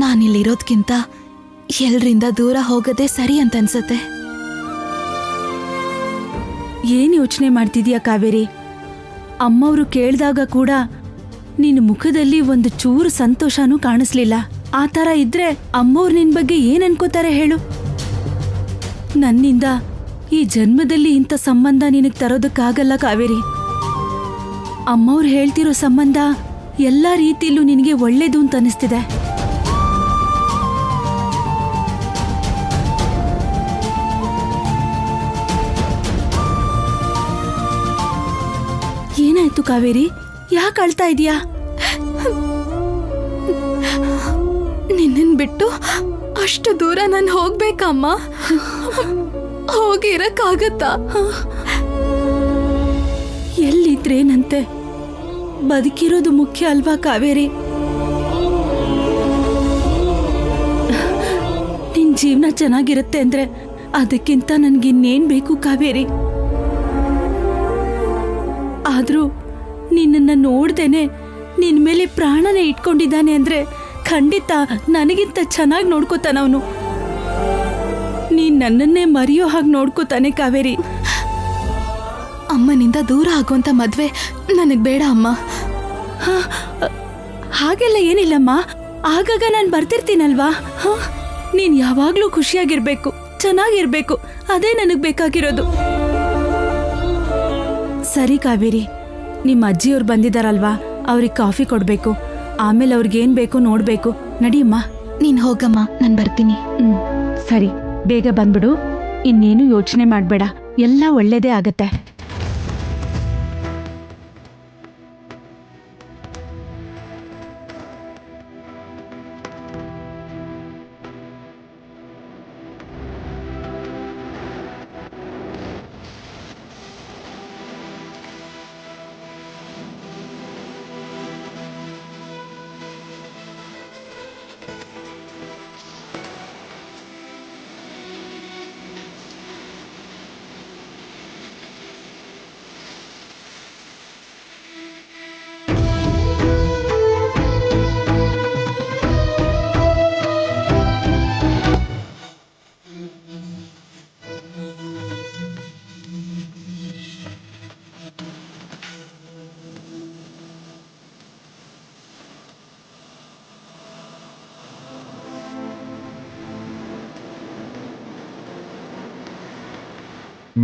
ನಾನಿಲ್ಲಿರೋದ್ಕಿಂತ ಎಲ್ರಿಂದ ದೂರ ಹೋಗೋದೇ ಸರಿ ಅಂತ ಅನ್ಸತ್ತೆ. ಏನ್ ಯೋಚನೆ ಮಾಡ್ತಿದ್ಯಾ ಕಾವೇರಿ? ಅಮ್ಮವ್ರು ಕೇಳ್ದಾಗ ಕೂಡ ನಿನ್ನ ಮುಖದಲ್ಲಿ ಒಂದು ಚೂರು ಸಂತೋಷನೂ ಕಾಣಿಸ್ಲಿಲ್ಲ. ಆ ಥರ ಇದ್ರೆ ಅಮ್ಮವ್ರು ನಿನ್ ಬಗ್ಗೆ ಏನ್ ಅನ್ಕೋತಾರೆ ಹೇಳು? ನನ್ನಿಂದ ಈ ಜನ್ಮದಲ್ಲಿ ಇಂಥ ಸಂಬಂಧ ನಿನಗೆ ತರೋದಕ್ಕಾಗಲ್ಲ ಕಾವೇರಿ. ಅಮ್ಮವ್ರು ಹೇಳ್ತಿರೋ ಸಂಬಂಧ ಎಲ್ಲ ರೀತಿಯಲ್ಲೂ ನಿನಗೆ ಒಳ್ಳೇದು ಅಂತ ಅನಿಸ್ತಿದೆ. ಏನಾಯ್ತು ಕಾವೇರಿ? ಯಾಕೆ ಅಳ್ತಾ ಇದೀಯಾ? ನಿನ್ನನ್ ಬಿಟ್ಟು ಅಷ್ಟು ದೂರ ನಾನು ಹೋಗ್ಬೇಕಮ್ಮ? ಹೋಗಿರಕ್ಕಾಗತ್ತಾ? ಎಲ್ಲಿದ್ರೇನಂತೆ, ಬದುಕಿರೋದು ಮುಖ್ಯ ಅಲ್ವಾ ಕಾವೇರಿ? ನಿನ್ ಜೀವನ ಚೆನ್ನಾಗಿರುತ್ತೆ ಅಂದ್ರೆ ಅದಕ್ಕಿಂತ ನನ್ಗಿನ್ನೇನ್ ಬೇಕು ಕಾವೇರಿ? ಆದ್ರೂ ನಿನ್ನನ್ನ ನೋಡ್ದೇನೆ ನಿನ್ ಮೇಲೆ ಪ್ರಾಣನೇ ಇಟ್ಕೊಂಡಿದ್ದಾನೆ ಅಂದ್ರೆ ಖಂಡಿತ ನನಗಿಂತ ಚೆನ್ನಾಗಿ ನೋಡ್ಕೋತಾನವನು. ನೀನ್ ನನ್ನನ್ನೇ ಮರೆಯೋ ಹಾಗೆ ನೋಡ್ಕೋತಾನೆ ಕಾವೇರಿ. ಅಮ್ಮನಿಂದ ದೂರ ಆಗುವಂತ ಮದ್ವೆ ನನಗ್ ಬೇಡ ಅಮ್ಮ. ಹಾಗೆಲ್ಲ ಏನಿಲ್ಲಮ್ಮ, ಆಗಾಗ ನಾನು ಬರ್ತಿರ್ತೀನಲ್ವಾ. ನೀನ್ ಯಾವಾಗ್ಲೂ ಖುಷಿಯಾಗಿರ್ಬೇಕು, ಚೆನ್ನಾಗಿರ್ಬೇಕು, ಅದೇ ನನಗ್ ಬೇಕಾಗಿರೋದು. ಸರಿ ಕಾವೇರಿ, ನಿಮ್ಮ ಅಜ್ಜಿಯವ್ರು ಬಂದಿದಾರಲ್ವಾ, ಅವ್ರಿಗೆ ಕಾಫಿ ಕೊಡ್ಬೇಕು. ಆಮೇಲೆ ಅವ್ರಿಗೇನ್ ಬೇಕು ನೋಡ್ಬೇಕು. ನಡಿಯಮ್ಮ. ನೀನ್ ಹೋಗಮ್ಮ, ನಾನು ಬರ್ತೀನಿ. ಸರಿ, ಬೇಗ ಬಂದ್ಬಿಡು. ಇನ್ನೇನು ಯೋಚನೆ ಮಾಡ್ಬೇಡ, ಎಲ್ಲ ಒಳ್ಳೇದೇ ಆಗತ್ತೆ.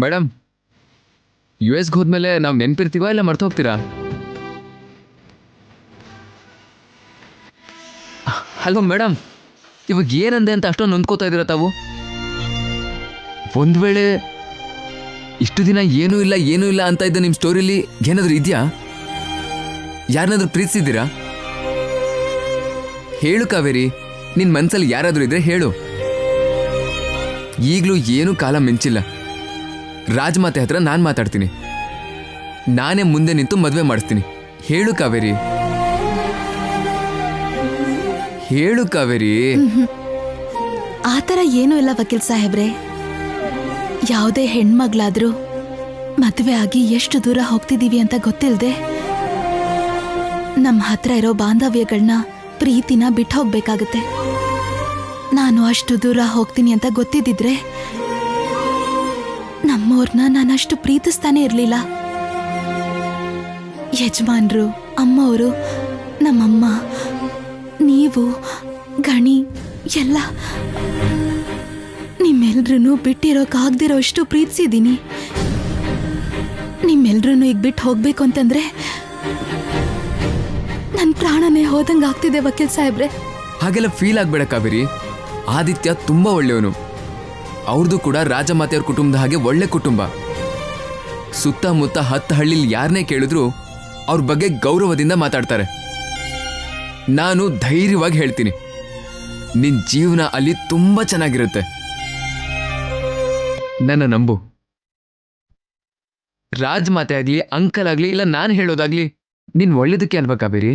ಮೇಡಮ್, US ಹೋದ್ಮೇಲೆ ನಾವು ನೆನ್ಪಿರ್ತೀವಾ ಇಲ್ಲ ಮರ್ತು ಹೋಗ್ತೀರಾ? ಅಲ್ವಾ ಮೇಡಮ್, ಇವಾಗ ಏನಂದೆ ಅಂತ ಅಷ್ಟೊಂದು ನೊಂದ್ಕೋತಾ ಇದ್ದೀರಾ ತಾವು? ಒಂದು ವೇಳೆ ಇಷ್ಟು ದಿನ ಏನೂ ಇಲ್ಲ ಅಂತ ಇದ್ದ ನಿಮ್ಮ ಸ್ಟೋರಿಲಿ ಏನಾದರೂ ಇದೆಯಾ? ಯಾರನ್ನಾದ್ರೂ ಪ್ರೀತಿಸಿದ್ದೀರಾ? ಹೇಳು ಕಾವೇರಿ, ನಿನ್ನ ಮನಸ್ಸಲ್ಲಿ ಯಾರಾದರೂ ಇದ್ರೆ ಹೇಳು. ಈಗಲೂ ಏನೂ ಕಾಲ ಮಿಂಚಿಲ್ಲ. ರಾಜಮಾತೆ ಹತ್ರ ನಾನು ಮಾತಾಡ್ತೀನಿ. ನಾನೇ ಮುಂದೆ ನಿಂತು ಮದುವೆ ಮಾಡಿಸ್ತೀನಿ. ಹೇಳು ಕಾವೇರಿ, ಹೇಳು ಕಾವೇರಿ. ಆ ಥರ ಏನೂ ಇಲ್ಲ ವಕೀಲ್ ಸಾಹೇಬ್ರೆ. ಯಾವುದೇ ಹೆಣ್ಮಗ್ಳಾದ್ರೂ ಮದುವೆ ಆಗಿ ಎಷ್ಟು ದೂರ ಹೋಗ್ತಿದೀವಿ ಅಂತ ಗೊತ್ತಿಲ್ಲದೆ ನಮ್ಮ ಹತ್ರ ಇರೋ ಬಾಂಧವ್ಯಗಳನ್ನ, ಪ್ರೀತಿನ ಬಿಟ್ಟು ಹೋಗ್ಬೇಕಾಗತ್ತೆ. ನಾನು ಅಷ್ಟು ದೂರ ಹೋಗ್ತೀನಿ ಅಂತ ಗೊತ್ತಿದ್ದಿದ್ರೆ ನಮ್ಮವ್ರನ್ನ ನಾನಷ್ಟು ಪ್ರೀತಿಸ್ತಾನೆ ಇರಲಿಲ್ಲ. ಯಜಮಾನ್ರು, ಅಮ್ಮವರು, ನಮ್ಮಮ್ಮ, ನೀವು, ಗಣಿ ಎಲ್ಲ ನಿಮ್ಮೆಲ್ರೂ ಬಿಟ್ಟಿರೋಕ್ಕಾಗ್ದಿರೋ ಅಷ್ಟು ಪ್ರೀತಿಸಿದ್ದೀನಿ. ನಿಮ್ಮೆಲ್ರೂ ಈಗ ಬಿಟ್ಟು ಹೋಗ್ಬೇಕು ಅಂತಂದ್ರೆ ನನ್ನ ಪ್ರಾಣನೇ ಹೋದಂಗೆ ಆಗ್ತಿದೆ ವಕೀಲ್ ಸಾಹೇಬ್ರೆ. ಹಾಗೆಲ್ಲ ಫೀಲ್ ಆಗ್ಬೇಡ ಕಾವೇರಿ. ಆದಿತ್ಯ ತುಂಬಾ ಒಳ್ಳೆಯವನು. ಅವ್ರದ್ದು ಕೂಡ ರಾಜಮಾತೆಯವ್ರ ಕುಟುಂಬದ ಹಾಗೆ ಒಳ್ಳೆ ಕುಟುಂಬ. ಸುತ್ತಮುತ್ತ 10 ಹಳ್ಳಿಲಿ ಯಾರನ್ನೇ ಕೇಳಿದ್ರು ಅವ್ರ ಬಗ್ಗೆ ಗೌರವದಿಂದ ಮಾತಾಡ್ತಾರೆ. ನಾನು ಧೈರ್ಯವಾಗಿ ಹೇಳ್ತೀನಿ, ನಿನ್ ಜೀವನ ಅಲ್ಲಿ ತುಂಬಾ ಚೆನ್ನಾಗಿರುತ್ತೆ. ನನ್ನ ನಂಬು. ರಾಜಮಾತೆ ಆಗ್ಲಿ, ಅಂಕಲ್ ಆಗ್ಲಿ, ಇಲ್ಲ ನಾನು ಹೇಳೋದಾಗ್ಲಿ ನಿನ್ ಒಳ್ಳೇದಕ್ಕೆ ಅಲ್ವಾ ಕಾವೇರಿ?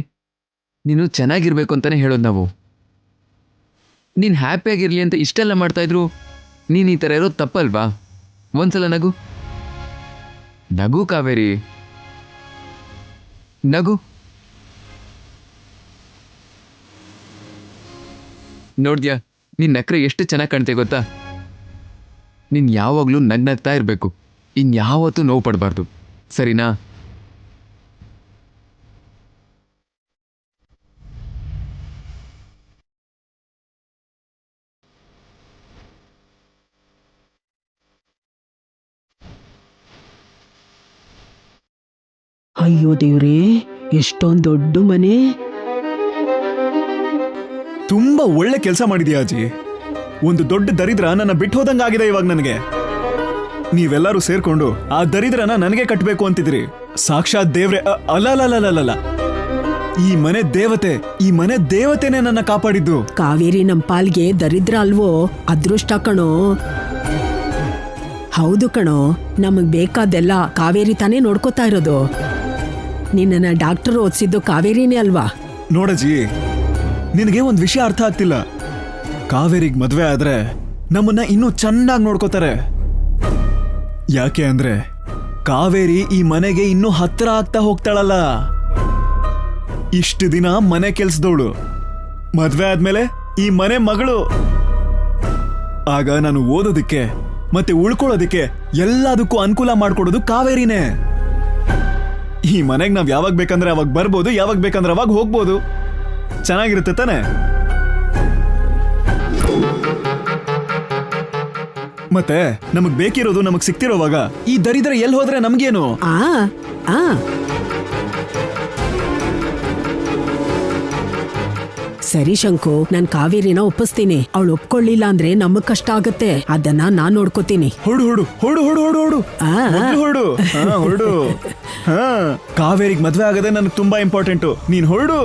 ನೀನು ಚೆನ್ನಾಗಿರ್ಬೇಕು ಅಂತಾನೆ ಹೇಳೋದು ನಾವು. ನೀನ್ ಹ್ಯಾಪಿಯಾಗಿರ್ಲಿ ಅಂತ ಇಷ್ಟೆಲ್ಲ ಮಾಡ್ತಾ ಇದ್ರು ನೀನ್ ಈ ಥರ ಇರೋದು ತಪ್ಪಲ್ವಾ? ಒಂದ್ಸಲ ನಗು, ನಗು ಕಾವೇರಿ, ನಗು. ನೋಡ್ದ್ಯಾ ನಿನ್ ನಕ್ರೆ ಎಷ್ಟು ಚೆನ್ನಾಗಿ ಕಾಣ್ತೆ ಗೊತ್ತಾ? ನೀನ್ ಯಾವಾಗ್ಲೂ ನಗ್ನಗ್ತಾ ಇರ್ಬೇಕು, ಇನ್ಯಾವತ್ತೂ ನೋವು ಪಡಬಾರ್ದು, ಸರಿನಾ? ಅಯ್ಯೋ ದೇವ್ರೇ, ಎಷ್ಟೊಂದ್ ದೊಡ್ಡ ಮನೆ. ತುಂಬಾ ಒಳ್ಳೆ ಕೆಲಸ ಮಾಡಿದ್ಯಾ ಅಜ್ಜಿ. ಒಂದು ದೊಡ್ಡ ದರಿದ್ರ ನನ್ನ ಬಿಟ್ಟು ಹೋದಂಗಾಗಿದೆ ಇವಾಗ ನನಗೆ. ನೀವೆಲ್ಲರೂ ಸೇರ್ಕೊಂಡು ಆ ದರಿದ್ರನ ನನಗೆ ಕಟ್ಟಬೇಕು ಅಂತಿದ್ರಿ. ಸಾಕ್ಷಾತ್ ದೇವ್ರೆ, ಅಲ್ಲ, ಈ ಮನೆ ದೇವತೆ, ಈ ಮನೆ ದೇವತೆನೆ ನನ್ನ ಕಾಪಾಡಿದ್ದು. ಕಾವೇರಿ ನಮ್ ಪಾಲ್ಗೆ ದರಿದ್ರ ಅಲ್ವೋ, ಅದೃಷ್ಟ ಕಣೋ. ಹೌದು ಕಣೋ, ನಮಗ್ ಬೇಕಾದೆಲ್ಲ ಕಾವೇರಿ ತಾನೇ ನೋಡ್ಕೋತಾ ಇರೋದು. ನಿನ್ನ ಡಾಕ್ಟರ್ ಓದಿಸಿದ್ದು ಕಾವೇರಿನೇ ಅಲ್ವಾ? ನೋಡಜ್ಜಿ, ನಿನಗೆ ಒಂದ್ ವಿಷಯ ಅರ್ಥ ಆಗ್ತಿಲ್ಲ. ಕಾವೇರಿಗ್ ಮದ್ವೆ ಆದ್ರೆ ನಮ್ಮನ್ನ ಇನ್ನೂ ಚೆನ್ನಾಗಿ ನೋಡ್ಕೋತಾರೆ. ಯಾಕೆ ಅಂದ್ರೆ ಕಾವೇರಿ ಈ ಮನೆಗೆ ಇನ್ನೂ ಹತ್ರ ಆಗ್ತಾ ಹೋಗ್ತಾಳಲ್ಲ. ಇಷ್ಟು ದಿನ ಮನೆ ಕೆಲ್ಸದವಳು, ಮದ್ವೆ ಆದ್ಮೇಲೆ ಈ ಮನೆ ಮಗಳು. ಆಗ ನಾನು ಓದೋದಿಕ್ಕೆ ಮತ್ತೆ ಉಳ್ಕೊಳ್ಳೋದಿಕ್ಕೆ ಎಲ್ಲದಕ್ಕೂ ಅನುಕೂಲ ಮಾಡ್ಕೊಡೋದು ಕಾವೇರಿನೇ. ಈ ಮನೆಗೆ ನಾವ್ ಯಾವಾಗ ಬೇಕಂದ್ರೆ ಅವಾಗ ಬರ್ಬೋದು, ಯಾವಾಗ ಬೇಕಂದ್ರೆ ಅವಾಗ ಹೋಗ್ಬೋದು. ಚೆನ್ನಾಗಿರುತ್ತೆ ತಾನೆ? ಮತ್ತೆ ನಮಗ್ ಬೇಕಿರೋದು ನಮಗ್ ಸಿಕ್ತಿರೋವಾಗ ಈ ದರಿದ್ರ ಎಲ್ಲಿ ಹೋದ್ರೆ ನಮ್ಗೇನು? ಆ ಆ ಸರಿ ಶಂಕು, ನಾನ್ ಕಾವೇರಿನ ಒಪ್ಪಿಸ್ತೀನಿ. ಅವಳು ಒಪ್ಕೊಳ್ಳಿಲ್ಲ ಅಂದ್ರೆ ನಮಗ್ ಕಷ್ಟ ಆಗತ್ತೆ. ಅದನ್ನ ನಾನ್ ನೋಡ್ಕೋತೀನಿ. ಹೊಡು. ಮೊದ್ಲು ಹೊರಡು. ಕಾವೇರಿಗೆ ಮದ್ವೆ ಆಗದೆ ನನಗೆ ತುಂಬಾ ಇಂಪಾರ್ಟೆಂಟು. ನೀನ್ ಹೊರಡು.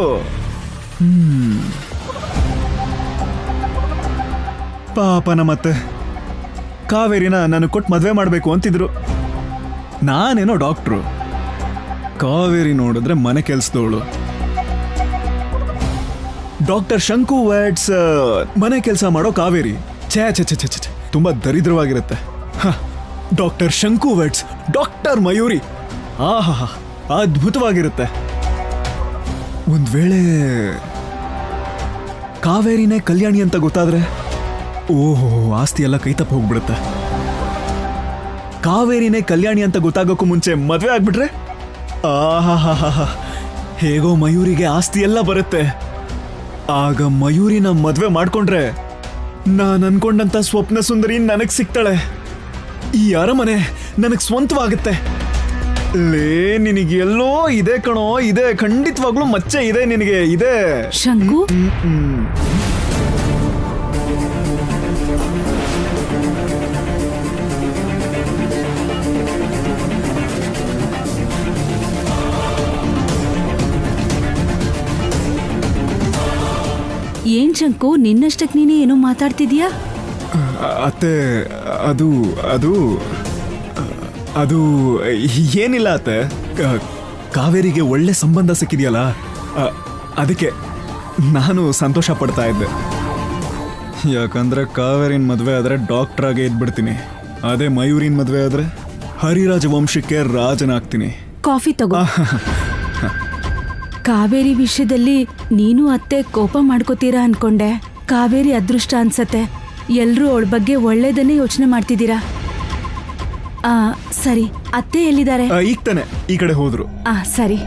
ಪಾಪನ ಮತ್ತೆ ಕಾವೇರಿನ ನಾನು ಕೊಟ್ಟು ಮದ್ವೆ ಮಾಡ್ಬೇಕು ಅಂತಿದ್ರು. ನಾನೇನೋ ಡಾಕ್ಟ್ರು, ಕಾವೇರಿ ನೋಡಿದ್ರೆ ಮನೆ ಕೆಲ್ಸದವಳು. ಡಾಕ್ಟರ್ ಶಂಕು ವ್ಯಾಟ್ಸ್ ಮನೆ ಕೆಲಸ ಮಾಡೋ ಕಾವೇರಿ. ಛೇ ಛೇ ಛೇ ಛೇ ಛೇ, ತುಂಬಾ ದರಿದ್ರವಾಗಿರುತ್ತೆ. ಡಾಕ್ಟರ್ ಶಂಕು ವ್ಯಾಟ್ಸ್, ಡಾಕ್ಟರ್ ಮಯೂರಿ, ಆಹಾ ಅದ್ಭುತವಾಗಿರುತ್ತೆ. ಒಂದ್ ವೇಳೆ ಕಾವೇರಿನೇ ಕಲ್ಯಾಣಿ ಅಂತ ಗೊತ್ತಾದ್ರೆ, ಓಹೋ, ಆಸ್ತಿ ಎಲ್ಲ ಕೈತಪ್ಪ ಹೋಗ್ಬಿಡುತ್ತೆ. ಕಾವೇರಿನೇ ಕಲ್ಯಾಣಿ ಅಂತ ಗೊತ್ತಾಗೋಕ್ಕೂ ಮುಂಚೆ ಮದ್ವೆ ಆಗ್ಬಿಟ್ರೆ, ಆಹಾ, ಹೇಗೋ ಮಯೂರಿಗೆ ಆಸ್ತಿ ಎಲ್ಲ ಬರುತ್ತೆ. ಆಗ ಮಯೂರಿನ ಮದ್ವೆ ಮಾಡ್ಕೊಂಡ್ರೆ ನಾನ್ ಅನ್ಕೊಂಡಂತ ಸ್ವಪ್ನ ಸುಂದರಿ ನನಗ್ ಸಿಗ್ತಾಳೆ. ಈ ಅರಮನೆ ನನಗ್ ಸ್ವಂತವಾಗುತ್ತೆ. ಲೇ, ನಿನಗೆಲ್ಲೋ ಇದೆ ಕಣೋ, ಇದೆ, ಖಂಡಿತವಾಗ್ಲೂ ಮಚ್ಚೆ ಇದೆ ನಿನಗೆ, ಇದೆ. ಶಂಕು, ಏನ್ ಶಂಕು, ನಿನ್ನಷ್ಟಕ್ ನೀನೇ ಏನೋ ಮಾತಾಡ್ತಿದ್ಯಾ? ಅತ್ತೆ, ಅದು ಅದು ಅದು ಏನಿಲ್ಲ ಅತ್ತೆ. ಕಾವೇರಿಗೆ ಒಳ್ಳೆ ಸಂಬಂಧ ಸಿಕ್ಕಿದೆಯಲ್ಲ, ಅದಕ್ಕೆ ನಾನು ಸಂತೋಷ ಪಡ್ತಾ ಇದ್ದೆ. ಯಾಕಂದ್ರೆ ಕಾವೇರಿನ ಮದುವೆ ಆದ್ರೆ ಡಾಕ್ಟರ್ ಆಗೇ ಇದ್ಬಿಡ್ತೀನಿ. ಅದೇ ಮಯೂರಿನ ಮದುವೆ ಆದ್ರೆ ಹರಿರಾಜ ವಂಶಕ್ಕೆ ರಾಜನಾಗ್ತೀನಿ. ಕಾಫಿ ತಗೋ. ಕಾವೇರಿ ವಿಷಯದಲ್ಲಿ ನೀನು ಅತ್ತೆ ಕೋಪ ಮಾಡ್ಕೋತೀರಾ ಅನ್ಕೊಂಡೆ. ಕಾವೇರಿ ಅದೃಷ್ಟ ಅನ್ಸತ್ತೆ. ಎಲ್ರೂ ಅವಳ ಬಗ್ಗೆ ಒಳ್ಳೇದನ್ನೇ ಯೋಚನೆ ಮಾಡ್ತಿದ್ದೀರಾ. ಸರಿ, ಅತ್ತೆ ಎಲ್ಲಿದ್ದಾರೆ? ಈಗ ತಾನೆ ಈ ಕಡೆ ಹೋದ್ರು. ಸರಿ.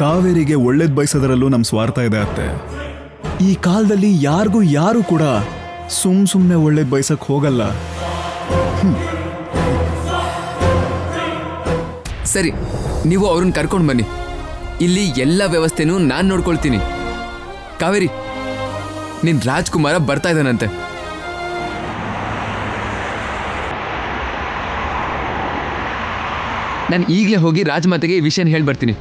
ಕಾವೇರಿಗೆ ಒಳ್ಳೇದ್ ಬಯಸೋದ್ರಲ್ಲೂ ನಮ್ ಸ್ವಾರ್ಥ ಇದೆ ಅತ್ತೆ. ಈ ಕಾಲದಲ್ಲಿ ಯಾರಿಗೂ ಯಾರು ಕೂಡ ಸುಮ್ನೆ ಒಳ್ಳೇದ್ ಬಯಸಕ್ ಹೋಗಲ್ಲ. ಸರಿ, ನೀವು ಅವ್ರನ್ನ ಕರ್ಕೊಂಡು ಬನ್ನಿ. ಇಲ್ಲಿ ಎಲ್ಲ ವ್ಯವಸ್ಥೆನೂ ನಾನು ನೋಡ್ಕೊಳ್ತೀನಿ. ಕಾವೇರಿ, ನಿನ್ ರಾಜ್ಕುಮಾರ ಬರ್ತಾ ಇದ್ದಾನಂತೆ. ನಾನು ಈಗಲೇ ಹೋಗಿ ರಾಜಮಾತೆಗೆ ಈ ವಿಷಯನ ಹೇಳ್ಬರ್ತೀನಿ.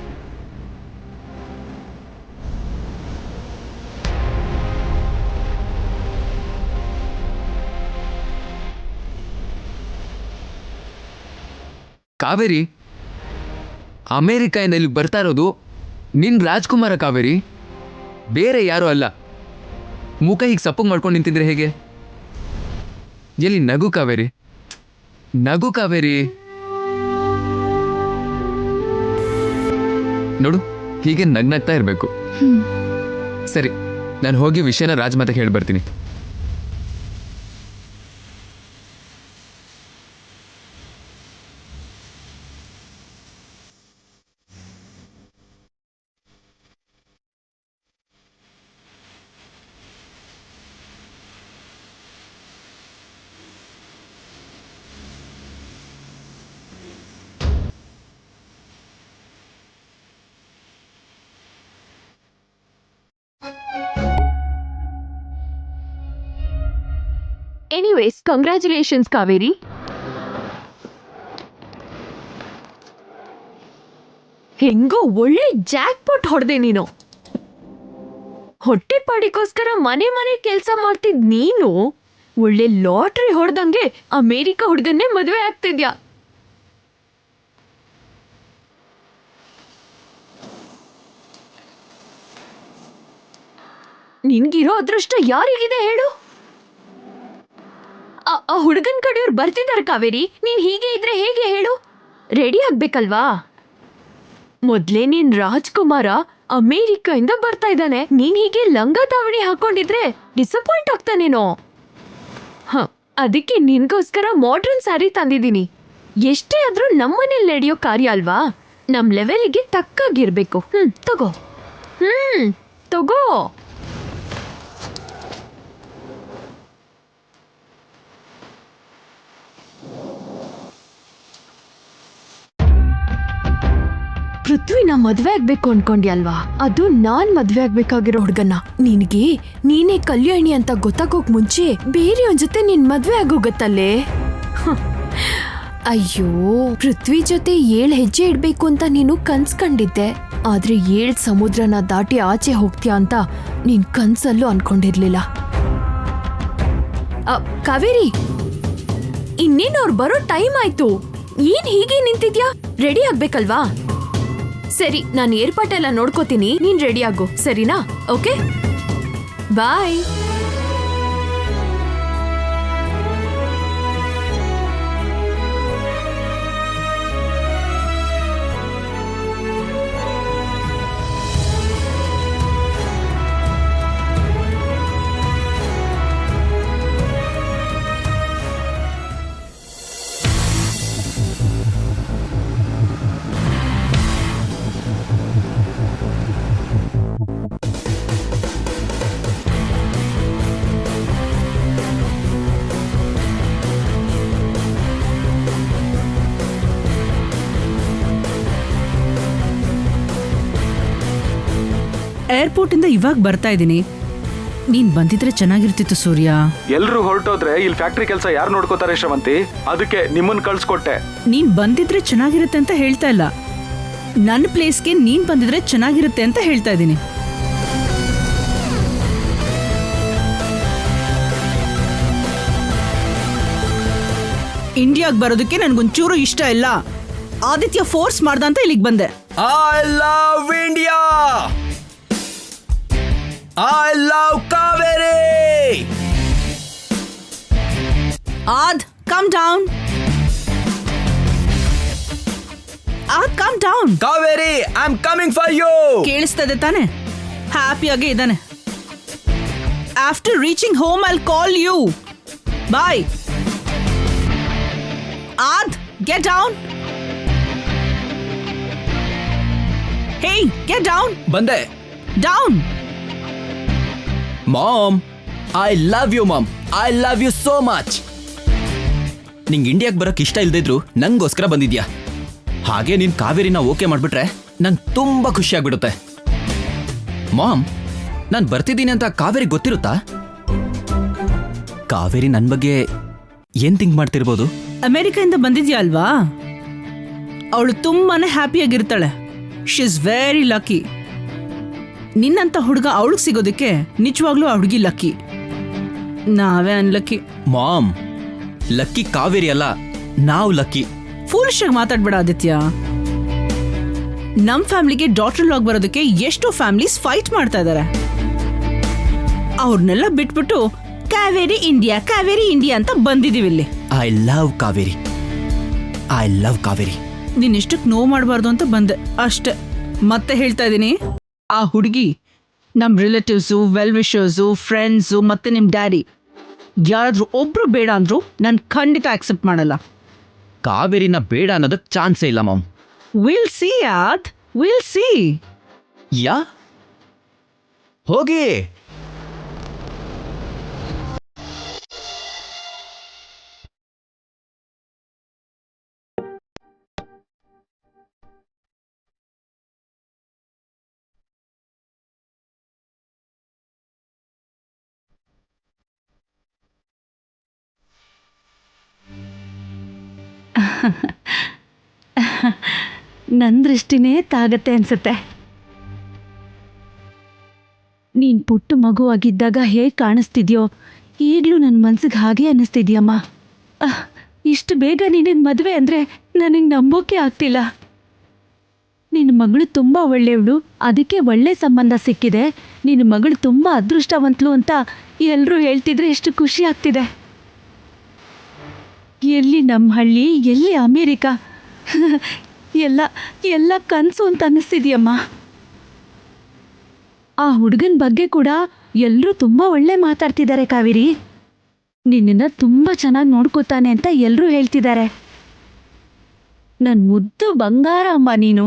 ಕಾವೇರಿ, ಅಮೇರಿಕಾಯಿಂದ ಇಲ್ಲಿ ಬರ್ತಾ ಇರೋದು ನಿನ್ ರಾಜ್ಕುಮಾರ ಕಾವೇರಿ, ಬೇರೆ ಯಾರೂ ಅಲ್ಲ. ಮುಖ ಹೀಗೆ ಸಪ್ಪಗೆ ಮಾಡ್ಕೊಂಡು ನಿಂತಿದ್ರೆ ಹೇಗೆ? ಎಲ್ಲಿ ನಗು? ಕಾವೇರಿ, ನಗು ಕಾವೇರಿ. ನೋಡು ಹೀಗೆ ನಗ್ನಗ್ತಾ ಇರಬೇಕು. ಸರಿ, ನಾನು ಹೋಗಿ ವಿಷಯನ ರಾಜ್ಮಾತೆಗೆ ಹೇಳಿ ಬರ್ತೀನಿ. Anyways, congratulations, Kaveri. ಹೆಂಗೋ ಒಳ್ಳೆ ಜಾಕ್ಪಾಟ್ ಹೊಡೆದೆ ನೀನು. ಹೊಟ್ಟೆ ಪಾಡಿಗೋಸ್ಕರ ಮನೆ ಕೆಲಸ ಮಾಡ್ತಿದ್ ನೀನು ಒಳ್ಳೆ ಲಾಟ್ರಿ ಹೊಡೆದಂಗೆ ಅಮೇರಿಕಾ ಹುಡುಗನ್ನೇ ಮದುವೆ ಆಗ್ತಿದ್ಯಾ. ನಿನ್ಗಿರೋ ಅದೃಷ್ಟ ಯಾರಿಗಿದೆ ಹೇಳು? ಆ ಹುಡುಗನ್ ಕಡೆಯವ್ರು ಬರ್ತಿದ್ದಾರೆ ಕಾವೇರಿ. ನೀನ್ ಹೀಗೆ ಇದ್ರೆ ಹೇಗೆ ಹೇಳು? ರೆಡಿ ಆಗ್ಬೇಕಲ್ವಾ? ಮೊದ್ಲೇ ನೀನ್ ರಾಜ್ಕುಮಾರ ಅಮೇರಿಕಾಯಿಂದ ಬರ್ತಾ ಇದ್ದಾನೆ. ನೀನ್ ಹೀಗೆ ಲಂಗ ದಾವಣಿ ಹಾಕೊಂಡಿದ್ರೆ ಡಿಸಪಾಯಿಂಟ್ ಆಗ್ತಾನೇನೋ. ಅದಕ್ಕೆ ನಿನ್ಗೋಸ್ಕರ ಮಾಡ್ರನ್ ಸ್ಯಾರಿ ತಂದಿದ್ದೀನಿ. ಎಷ್ಟೇ ಆದ್ರೂ ನಮ್ಮನೇಲಿ ನಡೆಯೋ ಕಾರ್ಯ ಅಲ್ವಾ, ನಮ್ ಲೆವೆಲ್ಗೆ ತಕ್ಕಾಗಿರ್ಬೇಕು. ತಗೋ. ತಗೋ. ಪೃಥ್ವಿನ ಮದ್ವೆ ಆಗ್ಬೇಕು ಅನ್ಕೊಂಡ್ಯಲ್ವಾ? ಅದು ನಾನ್ ಮದ್ವೆ ಆಗ್ಬೇಕಾಗಿರೋ ಹುಡ್ಗನ್ನ. ನಿನ್ಗೆ ನೀನೇ ಕಲ್ಯಾಣಿ ಅಂತ ಗೊತ್ತಾಗೋಕ್ ಮುಂಚೆ ಬೇರೆಯವನ್ ಜೊತೆ ನಿನ್ ಮದ್ವೆ ಆಗೋಗತ್ತಲ್ಲೇ. ಅಯ್ಯೋ, ಪೃಥ್ವಿ ಜೊತೆ 7 ಹೆಜ್ಜೆ ಇಡ್ಬೇಕು ಅಂತ ನೀನು ಕನ್ಸ್ಕೊಂಡಿದ್ದೆ. ಆದ್ರೆ 7 ಸಮುದ್ರನ ದಾಟಿ ಆಚೆ ಹೋಗ್ತೀಯ ಅಂತ ನೀನ್ ಕನ್ಸಲ್ಲೂ ಅನ್ಕೊಂಡಿರ್ಲಿಲ್ಲ. ಕಾವೇರಿ, ಇನ್ನೇನು ಅವ್ರು ಬರೋ ಟೈಮ್ ಆಯ್ತು. ಏನ್ ಹೀಗೆ ನಿಂತಿದ್ಯಾ? ರೆಡಿ ಆಗ್ಬೇಕಲ್ವಾ? ಸರಿ, ನಾನು ಏರ್ಪಾಟೆಲ್ಲ ನೋಡ್ಕೋತೀನಿ, ನೀನ್ ರೆಡಿ ಆಗು, ಸರಿನಾ? ಓಕೆ, ಬಾಯ್. ಏರ್ಪೋರ್ಟ್ ಇಂದ ಇವಾಗ ಬರ್ತಾ ಇದ್ದೀನಿ. ನೀನ್ ಬಂದಿದ್ರೆ ಚೆನ್ನಾಗಿರ್ತಿತ್ತು ಸೂರ್ಯ. ಎಲ್ರು ಹೊರಟೋದ್ರೆ ಇಲ್ಲಿ ಫ್ಯಾಕ್ಟ್ರಿ ಕೆಲಸ ಯಾರು ನೋಡ್ಕೋತಾರೆ ಶ್ರವಂತಿ? ಅದಕ್ಕೆ ನಿಮ್ಮನ್ನ ಕಳ್ಸ್ಕೊಟ್ಟೆ. ನೀನ್ ಬಂದಿದ್ರೆ ಚೆನ್ನಾಗಿರುತ್ತೆ ಅಂತ ಹೇಳ್ತಾ ಇಲ್ಲ, ನನ್ನ ಪ್ಲೇಸ್ಗೆ ನೀನ್ ಬಂದಿದ್ರೆ ಚೆನ್ನಾಗಿರುತ್ತೆ ಅಂತ ಹೇಳ್ತಾ ಇದ್ದೀನಿ. ಇಂಡಿಯಾಗ್ ಬರೋದಕ್ಕೆ ನನ್ಗೊಂಚೂರು ಇಷ್ಟ ಇಲ್ಲ. ಆದಿತ್ಯ ಫೋರ್ಸ್ ಮಾಡ್ದ ಅಂತ ಇಲ್ಲಿಗೆ ಬಂದೆ. I love India. I love Kaveri. Ad, come down. Ad, come down. Kaveri, I'm coming for you. ಕೇಳಿಸ್ತದೆ ತಾನೆ? ಹ್ಯಾಪಿಯಾಗಿ ಇದ್ದಾನೆ. After reaching home, I'll call you. Bye. Ad, get down. Hey, get down. ಬಂದೆ. Down. Mom, I love you mom. I love you so much. ನಿಂಗೆ ಇಂಡಿಯಾಗೆ ಬರೋಕ್ಕೆ ಇಷ್ಟ ಇಲ್ದಿದ್ರು ನಂಗೋಸ್ಕರ ಬಂದಿದ್ಯಾ. ಹಾಗೆ ನೀನ್ ಕಾವೇರಿನ ಓಕೆ ಮಾಡ್ಬಿಟ್ರೆ ನಂಗೆ ತುಂಬಾ ಖುಷಿ ಆಗ್ಬಿಡುತ್ತೆ. ಮಾಮ್, ನಾನು ಬರ್ತಿದ್ದೀನಿ ಅಂತ ಕಾವೇರಿ ಗೊತ್ತಿರುತ್ತಾ? ಕಾವೇರಿ ನನ್ನ ಬಗ್ಗೆ ಏನ್ ಥಿಂಕ್ ಮಾಡ್ತಿರ್ಬೋದು? ಅಮೆರಿಕದಿಂದ ಬಂದಿದ್ಯಾ ಅಲ್ವಾ, ಅವಳು ತುಂಬಾನೇ ಹ್ಯಾಪಿಯಾಗಿರ್ತಾಳೆ. She is very lucky. ನಿನ್ನಂತ ಹುಡುಗ ಅವಳಿಗೆ ಸಿಗೋದಕ್ಕೆ ನಿಜವಾಗ್ಲೂ ಆ ಹುಡುಗಿ ಲಕ್ಕಿ, ನಾವೇ ಅನ್ಲಕ್ಕಿ. ಮಾಮ್, ಲಕ್ಕಿ ಕಾವೇರಿ ಅಲ್ಲ, ನಾವು ಲಕ್ಕಿ. ಫೂಲಿಶ್ ಆಗಿ ಮಾತಾಡ್ಬೇಡ ಆದಿತ್ಯ. ನಮ್ ಫ್ಯಾಮಿಲಿಗೆ ಡಾಟರ್ ಲಾಗ್ ಬರೋದಕ್ಕೆ ಎಷ್ಟೋ ಫ್ಯಾಮಿಲೀಸ್ ಫೈಟ್ ಮಾಡ್ತಾ ಇದಾರೆ. ಅವ್ರನ್ನೆಲ್ಲ ಬಿಟ್ಬಿಟ್ಟು ಕಾವೇರಿ ಇಂಡಿಯಾ ಅಂತ ಬಂದಿದೀವಿ ಇಲ್ಲಿ. I love Kaveri. I love Kaveri. ನೀನ್ ಇಷ್ಟಕ್ಕೆ ನೋವು ಮಾಡಬಾರ್ದು ಅಂತ ಬಂದೆ ಅಷ್ಟೆ. ಮತ್ತೆ ಹೇಳ್ತಾ ಇದ್ದೀನಿ, ಆ ಹುಡುಗಿ ನಮ್ಮ ರಿಲೇಟಿವ್ಸು, ವೆಲ್ ವಿಷರ್ಸು, ಫ್ರೆಂಡ್ಸು ಮತ್ತೆ ನಿಮ್ಮ ಡ್ಯಾಡಿ ಯಾರಾದ್ರೂ ಒಬ್ರು ಬೇಡ ಅಂದ್ರು ನಾನು ಖಂಡಿತ ಆಕ್ಸೆಪ್ಟ್ ಮಾಡಲ್ಲ. ಕಾವೇರಿನ ಬೇಡ ಅನ್ನೋದಕ್ಕೆ ಚಾನ್ಸೇ ಇಲ್ಲ ಮಾಮ್. ವಿಲ್ ಸಿ ಯಾತ್, ವಿಲ್ ಸಿ. ಯಾ ಹೋಗಿ. ನನ್ನ ದೃಷ್ಟಿನೇ ತಾಗತ್ತೆ ಅನ್ಸುತ್ತೆ. ನೀನ್ ಪುಟ್ಟ ಮಗುವಾಗಿದ್ದಾಗ ಹೇಗೆ ಕಾಣಿಸ್ತಿದ್ಯೋ ಈಗಲೂ ನನ್ನ ಮನ್ಸಿಗೆ ಹಾಗೆ ಅನ್ನಿಸ್ತಿದ್ಯಮ್ಮ. ಇಷ್ಟು ಬೇಗ ನಿನ್ನ ಮದುವೆ ಅಂದರೆ ನನಗೆ ನಂಬೋಕೆ ಆಗ್ತಿಲ್ಲ. ನಿನ್ನ ಮಗಳು ತುಂಬ ಒಳ್ಳೆಯವಳು, ಅದಕ್ಕೆ ಒಳ್ಳೆ ಸಂಬಂಧ ಸಿಕ್ಕಿದೆ. ನಿನ್ನ ಮಗಳು ತುಂಬ ಅದೃಷ್ಟವಂತಳು ಅಂತ ಎಲ್ಲರೂ ಹೇಳ್ತಿದ್ರೆ ಎಷ್ಟು ಖುಷಿ ಆಗ್ತಿದೆ. ಎಲ್ಲಿ ನಮ್ಮ ಹಳ್ಳಿ, ಎಲ್ಲಿ ಅಮೇರಿಕಾ, ಎಲ್ಲ ಎಲ್ಲ ಕನಸು ಅಂತ ಅನ್ನಿಸ್ತಿದ್ಯಮ್ಮ. ಆ ಹುಡುಗನ ಬಗ್ಗೆ ಕೂಡ ಎಲ್ಲರೂ ತುಂಬ ಒಳ್ಳೆ ಮಾತಾಡ್ತಿದ್ದಾರೆ ಕಾವೇರಿ. ನಿನ್ನನ್ನು ತುಂಬ ಚೆನ್ನಾಗಿ ನೋಡ್ಕೋತಾನೆ ಅಂತ ಎಲ್ಲರೂ ಹೇಳ್ತಿದ್ದಾರೆ. ನನ್ನ ಮುದ್ದು ಬಂಗಾರ ಅಮ್ಮ ನೀನು.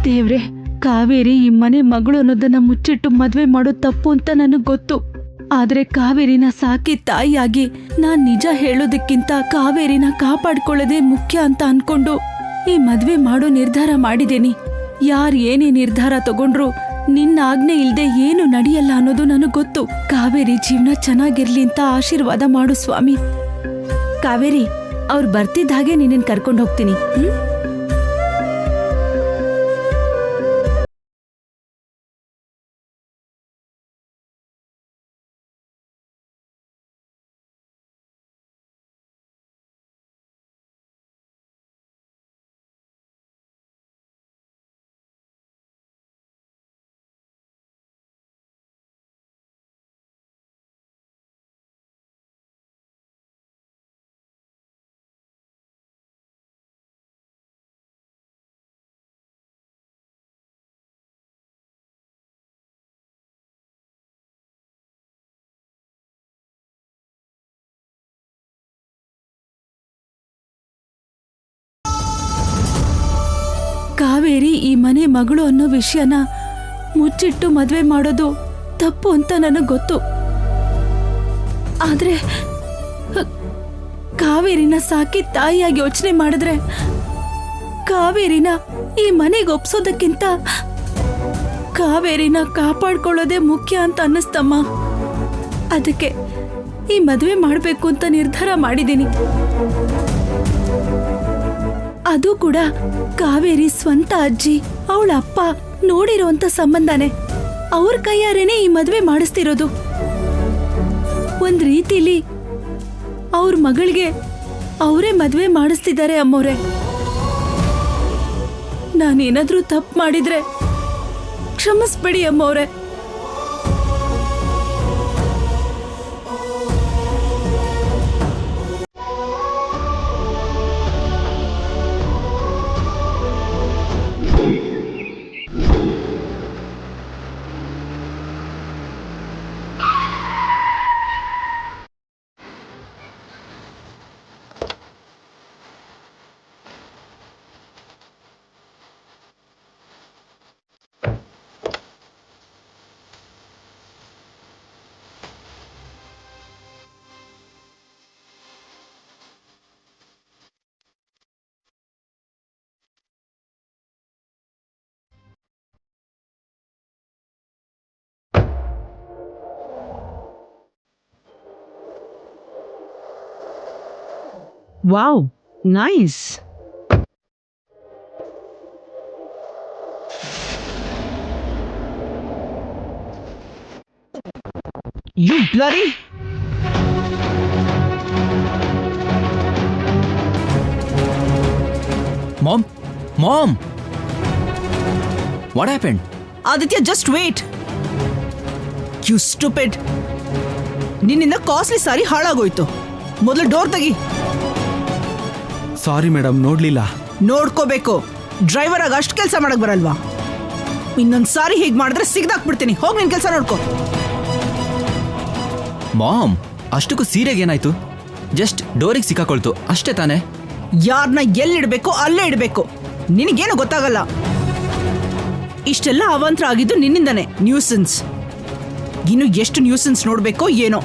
ದೇವ್ರೆ, ಕಾವೇರಿ ಈ ಮನೆ ಮಗಳು ಅನ್ನೋದನ್ನ ಮುಚ್ಚಿಟ್ಟು ಮದುವೆ ಮಾಡೋದು ತಪ್ಪು ಅಂತ ನನಗೆ ಗೊತ್ತು. ಆದ್ರೆ ಕಾವೇರಿನ ಸಾಕಿ ತಾಯಿಯಾಗಿ ನಾನ್ ನಿಜ ಹೇಳೋದಕ್ಕಿಂತ ಕಾವೇರಿನ ಕಾಪಾಡ್ಕೊಳ್ಳೋದೇ ಮುಖ್ಯ ಅಂತ ಅನ್ಕೊಂಡು ಈ ಮದ್ವೆ ಮಾಡೋ ನಿರ್ಧಾರ ಮಾಡಿದ್ದೀನಿ. ಯಾರು ಏನೇ ನಿರ್ಧಾರ ತಗೊಂಡ್ರು ನಿನ್ನ ಆಜ್ಞೆ ಇಲ್ದೆ ಏನು ನಡೆಯಲ್ಲ ಅನ್ನೋದು ನನಗೆ ಗೊತ್ತು. ಕಾವೇರಿ ಜೀವನ ಚೆನ್ನಾಗಿರ್ಲಿ ಅಂತ ಆಶೀರ್ವಾದ ಮಾಡು ಸ್ವಾಮಿ. ಕಾವೇರಿ, ಅವ್ರು ಬರ್ತಿದ್ದ ಹಾಗೆ ನಿನ್ನನ್ನು ಕರ್ಕೊಂಡು ಹೋಗ್ತೀನಿ. ಕಾವೇರಿ ಈ ಮನೆ ಮಗಳು ಅನ್ನೋ ವಿಷಯನ ಮುಚ್ಚಿಟ್ಟು ಮದುವೆ ಮಾಡೋದು ತಪ್ಪು ಅಂತ ನನಗೆ ಗೊತ್ತು. ಆದ್ರೆ ಕಾವೇರಿನ ಸಾಕಿ ತಾಯಿಯಾಗಿ ಯೋಚನೆ ಮಾಡಿದ್ರೆ ಕಾವೇರಿನ ಈ ಮನೆಗೆ ಒಪ್ಸೋದಕ್ಕಿಂತ ಕಾವೇರಿನ ಕಾಪಾಡ್ಕೊಳ್ಳೋದೇ ಮುಖ್ಯ ಅಂತ ಅನ್ನಿಸ್ತಮ್ಮ. ಅದಕ್ಕೆ ಈ ಮದುವೆ ಮಾಡಬೇಕು ಅಂತ ನಿರ್ಧಾರ ಮಾಡಿದ್ದೀನಿ. ಅದು ಕೂಡ ಕಾವೇರಿ ಸ್ವಂತ ಅಜ್ಜಿ, ಅವಳ ಅಪ್ಪ ನೋಡಿರೋಂಥ ಸಂಬಂಧನೇ. ಅವ್ರ ಕೈಯಾರೇನೆ ಈ ಮದುವೆ ಮಾಡಿಸ್ತಿರೋದು. ಒಂದ್ ರೀತಿಲಿ ಅವ್ರ ಮಗಳಿಗೆ ಅವರೇ ಮದುವೆ ಮಾಡಿಸ್ತಿದ್ದಾರೆ ಅಮ್ಮವ್ರೆ. ನಾನೇನಾದ್ರೂ ತಪ್ಪು ಮಾಡಿದ್ರೆ ಕ್ಷಮಿಸ್ಬಿಡಿ ಅಮ್ಮವ್ರೆ. Wow, nice. You bloody! Mom? Mom! What happened? Aditya, just wait. You stupid. ನಿನ್ನಿಂದ ಕಾಸ್ಟ್ಲಿ ಸಾರಿ ಹಾಳಾಗೋಯ್ತು. ಮೊದಲು ಡೋರ್ ತೆಗಿ. ಸಾರಿ ಮೇಡಮ್, ನೋಡ್ಲಿಲ್ಲ. ನೋಡ್ಕೋಬೇಕು. ಡ್ರೈವರ್ ಆಗ ಅಷ್ಟು ಕೆಲಸ ಮಾಡಕ್ ಬರಲ್ವಾ? ಇನ್ನೊಂದ್ ಸಾರಿ ಹೀಗ್ ಮಾಡಿದ್ರೆ ಸಿಗ್ದಾಕ್ಬಿಡ್ತೀನಿ. ಹೋಗ್ ನಿನ್ ಕೆಲಸ ನೋಡ್ಕೋ. ಮಾಮ್, ಅಷ್ಟಕ್ಕೂ ಸೀರೆಗೆ ಏನಾಯ್ತು? ಜಸ್ಟ್ ಡೋರಿಗೆ ಸಿಕ್ಕಾಕೊಳ್ತು ಅಷ್ಟೇ ತಾನೇ. ಯಾರನ್ನ ಎಲ್ಲಿಡ್ಬೇಕು ಅಲ್ಲೇ ಇಡ್ಬೇಕು. ನಿನಗೇನು ಗೊತ್ತಾಗಲ್ಲ. ಇಷ್ಟೆಲ್ಲ ಅವಾಂತರ ಆಗಿದ್ದು ನಿನ್ನಿಂದಾನೆ. ನ್ಯೂಸೆನ್ಸ್. ಇನ್ನು ಎಷ್ಟು ನ್ಯೂಸೆನ್ಸ್ ನೋಡ್ಬೇಕೋ ಏನೋ.